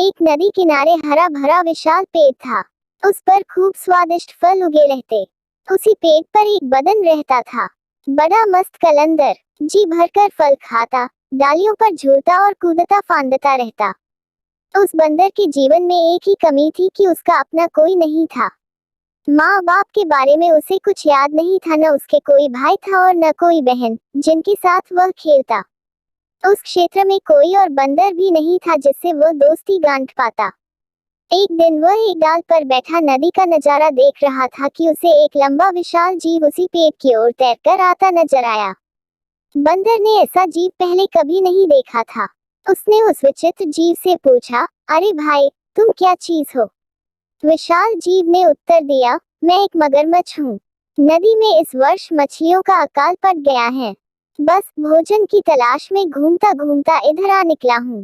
एक नदी किनारे हरा भरा विशाल पेड़ था। उस पर खूब स्वादिष्ट फल उगे रहते। उसी पेड़ पर एक बदन रहता था, बड़ा मस्त कलंदर। जी भरकर फल खाता, डालियों पर झूलता और कूदता फांदता रहता। उस बंदर के जीवन में एक ही कमी थी कि उसका अपना कोई नहीं था। माँ बाप के बारे में उसे कुछ याद नहीं था, न उसके कोई भाई था और न कोई बहन जिनके साथ वह खेलता। उस क्षेत्र में कोई और बंदर भी नहीं था जिससे वह दोस्ती गांठ पाता। एक दिन वह एक डाल पर बैठा नदी का नजारा देख रहा था कि उसे एक लंबा विशाल जीव उसी पेड़ की ओर तैरकर आता नजर आया। बंदर ने ऐसा जीव पहले कभी नहीं देखा था। उसने उस विचित्र जीव से पूछा, अरे भाई, तुम क्या चीज हो? विशाल जीव ने उत्तर दिया, मैं एक मगरमच्छ हूँ। नदी में इस वर्ष मछलियों का अकाल पड़ गया है। बस भोजन की तलाश में घूमता घूमता इधर आ निकला हूँ।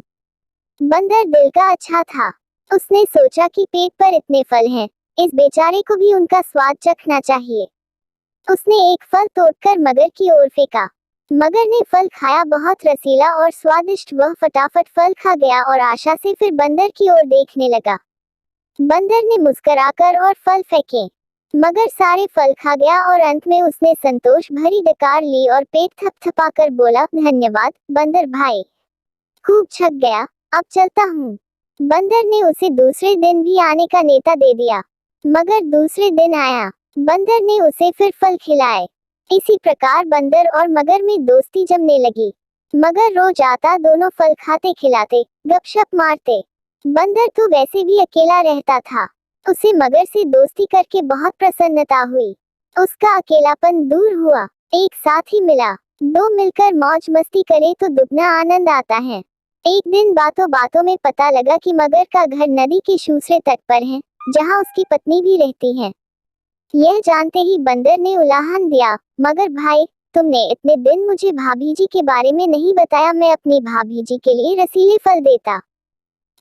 बंदर दिल का अच्छा था। उसने सोचा कि पेट पर इतने फल हैं, इस बेचारे को भी उनका स्वाद चखना चाहिए। उसने एक फल तोड़कर मगर की ओर फेंका। मगर ने फल खाया, बहुत रसीला और स्वादिष्ट। वह फटाफट फल खा गया और आशा से फिर बंदर की ओर देखने लगा। बंदर ने मुस्कुराकर और फल फेंके। मगर सारे फल खा गया और अंत में उसने संतोष भरी डकार ली और पेट थपथपाकर बोला, धन्यवाद बंदर भाई, खूब छक गया, अब चलता हूँ। बंदर ने उसे दूसरे दिन भी आने का नेता दे दिया। मगर दूसरे दिन आया। बंदर ने उसे फिर फल खिलाए। इसी प्रकार बंदर और मगर में दोस्ती जमने लगी। मगर रोज आता, दोनों फल खाते खिलाते गपशप मारते। बंदर तो वैसे भी अकेला रहता था। उसे मगर से दोस्ती करके बहुत प्रसन्नता हुई। उसका अकेलापन दूर हुआ, एक साथी मिला। दो मिलकर मौज मस्ती करे तो दुगना आनंद आता है। एक दिन बातों बातों में पता लगा कि मगर का घर नदी के दूसरे तट पर है, जहाँ उसकी पत्नी भी रहती है। यह जानते ही बंदर ने उलाहन दिया, मगर भाई, तुमने इतने दिन मुझे भाभी जी के बारे में नहीं बताया। मैं अपनी भाभी जी के लिए रसीले फल देता।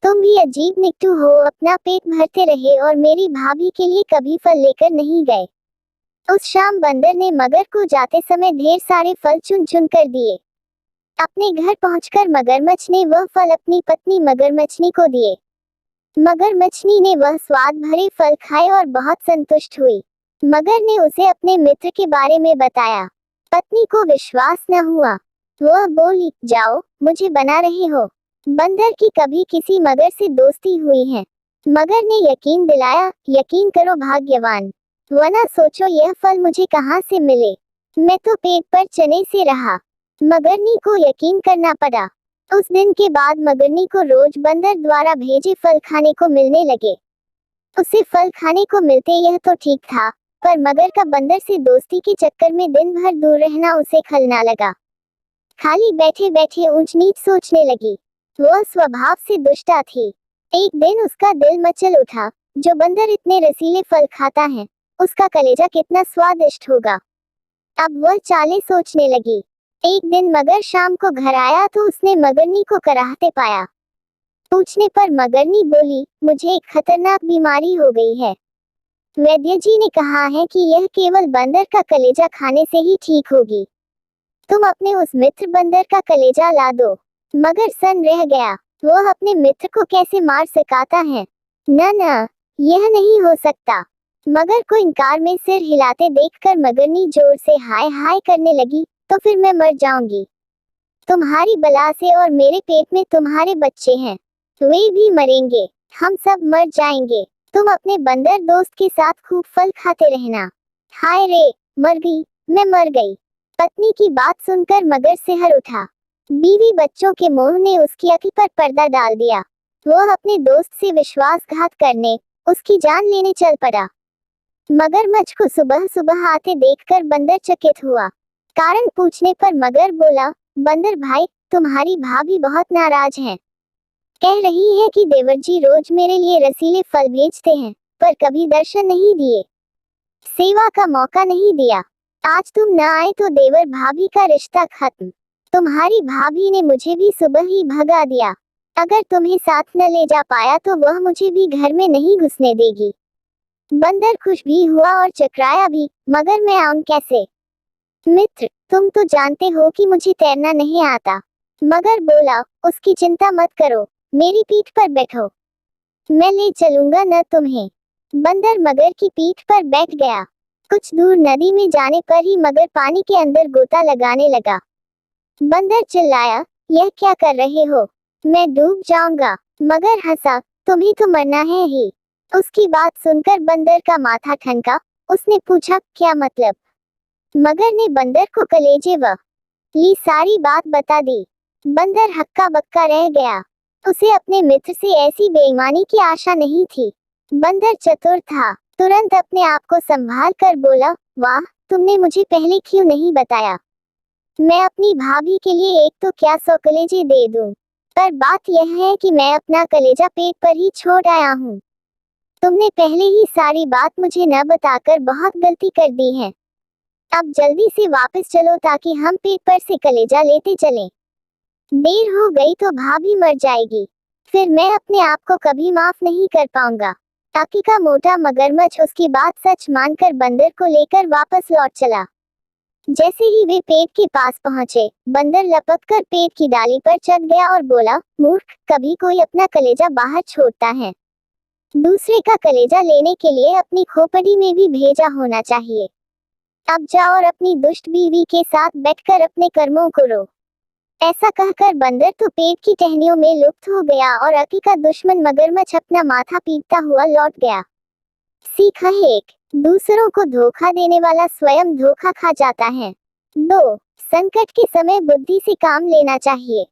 तुम भी अजीब निकटू हो, अपना पेट भरते रहे और मेरी भाभी के लिए कभी फल लेकर नहीं गए। उस शाम बंदर ने मगर को जाते समय ढेर सारे फल चुन चुन कर दिए। अपने घर पहुंचकर मगरमच्छ ने वह फल अपनी पत्नी मगरमच्छनी को दिए। मगरमच्छनी ने वह स्वाद भरे फल खाए और बहुत संतुष्ट हुई। मगर ने उसे अपने मित्र के बारे में बताया। पत्नी को विश्वास न हुआ। वह बोली, जाओ, मुझे बना रहे हो। बंदर की कभी किसी मगर से दोस्ती हुई है? मगर ने यकीन दिलाया, यकीन करो भाग्यवान, वरना सोचो यह फल मुझे कहाँ से मिले। मैं तो पेट पर चने से रहा। मगरनी को यकीन करना पड़ा। उस दिन के बाद मगरनी को रोज बंदर द्वारा भेजे फल खाने को मिलने लगे। उसे फल खाने को मिलते यह तो ठीक था, पर मगर का बंदर से दोस्ती के चक्कर में दिन भर दूर रहना उसे खलना लगा। खाली बैठे बैठे ऊंच नीच सोचने लगी। वह स्वभाव से दुष्टा थी। एक दिन उसका दिल मचल उठा, जो बंदर इतने रसीले फल खाता है, उसका कलेजा कितना स्वादिष्ट होगा। अब वह चालें सोचने लगी। एक दिन मगर शाम को घर आया तो उसने मगरनी को कराहते पाया। पूछने पर मगरनी बोली, मुझे एक खतरनाक बीमारी हो गई है। वैद्य जी ने कहा है कि यह केवल बंदर का कलेजा खाने से ही ठीक होगी। तुम अपने उस मित्र बंदर का कलेजा ला दो। मगर सन रह गया। वह अपने मित्र को कैसे मार सकाता है? न, यह नहीं हो सकता। मगर को इनकार में सिर हिलाते देखकर मगरनी जोर से हाय हाय करने लगी, तो फिर मैं मर जाऊंगी। तुम्हारी बला से और मेरे पेट में तुम्हारे बच्चे हैं, वे भी मरेंगे, हम सब मर जाएंगे। तुम अपने बंदर दोस्त के साथ खूब फल खाते रहना। हाय रे, मर गई, मैं मर गई। पत्नी की बात सुनकर मगर सिहर उठा। बीवी बच्चों के मोह ने उसकी अक्ल पर पर्दा डाल दिया। वह अपने दोस्त से विश्वासघात करने, उसकी जान लेने चल पड़ा। मगरमच्छ को सुबह सुबह आते देखकर बंदर चकित हुआ। कारण पूछने पर मगर बोला, बंदर भाई, तुम्हारी भाभी बहुत नाराज है। कह रही है कि देवर जी रोज मेरे लिए रसीले फल भेजते हैं, पर कभी दर्शन नहीं दिए, सेवा का मौका नहीं दिया। आज तुम न आए तो देवर भाभी का रिश्ता खत्म। तुम्हारी भाभी ने मुझे भी सुबह ही भगा दिया। अगर तुम्हें साथ न ले जा पाया तो वह मुझे भी घर में नहीं घुसने देगी। बंदर खुश भी हुआ और चकराया भी, मगर मैं आऊं कैसे? मित्र, तुम तो जानते हो कि मुझे तैरना नहीं आता। मगर बोला, उसकी चिंता मत करो, मेरी पीठ पर बैठो। मैं ले चलूंगा न तुम्हें। बंदर मगर की पीठ पर बैठ गया। कुछ दूर नदी में जाने पर ही मगर पानी के अंदर गोता लगाने लगा। बंदर चिल्लाया, यह क्या कर रहे हो? मैं डूब जाऊंगा। मगर हंसा, तुम्हें तो मरना है ही। उसकी बात सुनकर बंदर का माथा ठनका। उसने पूछा, क्या मतलब? मगर ने बंदर को कलेजे व ली सारी बात बता दी। बंदर हक्का बक्का रह गया। उसे अपने मित्र से ऐसी बेईमानी की आशा नहीं थी। बंदर चतुर था, तुरंत अपने आप को संभाल कर बोला, वाह, तुमने मुझे पहले क्यों नहीं बताया? मैं अपनी भाभी के लिए एक तो क्या 100 कलेजे दे दूं, पर बात यह है कि मैं अपना कलेजा पेट पर ही छोड़ आया हूँ। तुमने पहले ही सारी बात मुझे न बताकर बहुत गलती कर दी है। अब जल्दी से वापस चलो ताकि हम पेट पर से कलेजा लेते चलें। देर हो गई तो भाभी मर जाएगी, फिर मैं अपने आप को कभी माफ नहीं कर पाऊंगा। टाकी का मोटा मगरमच्छ उसकी बात सच मानकर बंदर को लेकर वापस लौट चला। जैसे ही वे पेट के पास पहुंचे, बंदर लपक कर पेट की डाली पर चढ़ गया और बोला, मूर्ख, कभी कोई अपना कलेजा बाहर छोड़ता है? दूसरे का कलेजा लेने के लिए अपनी खोपड़ी में भी भेजा होना चाहिए। अब जाओ और अपनी दुष्ट बीवी के साथ बैठकर अपने कर्मों को रो। ऐसा कहकर बंदर तो पेट की टहनियों में लुप्त हो गया और अकी का दुश्मन मगरमच्छ अपना माथा पीटता हुआ लौट गया। सीखा 1, दूसरों को धोखा देने वाला स्वयं धोखा खा जाता है। 2, संकट के समय बुद्धि से काम लेना चाहिए।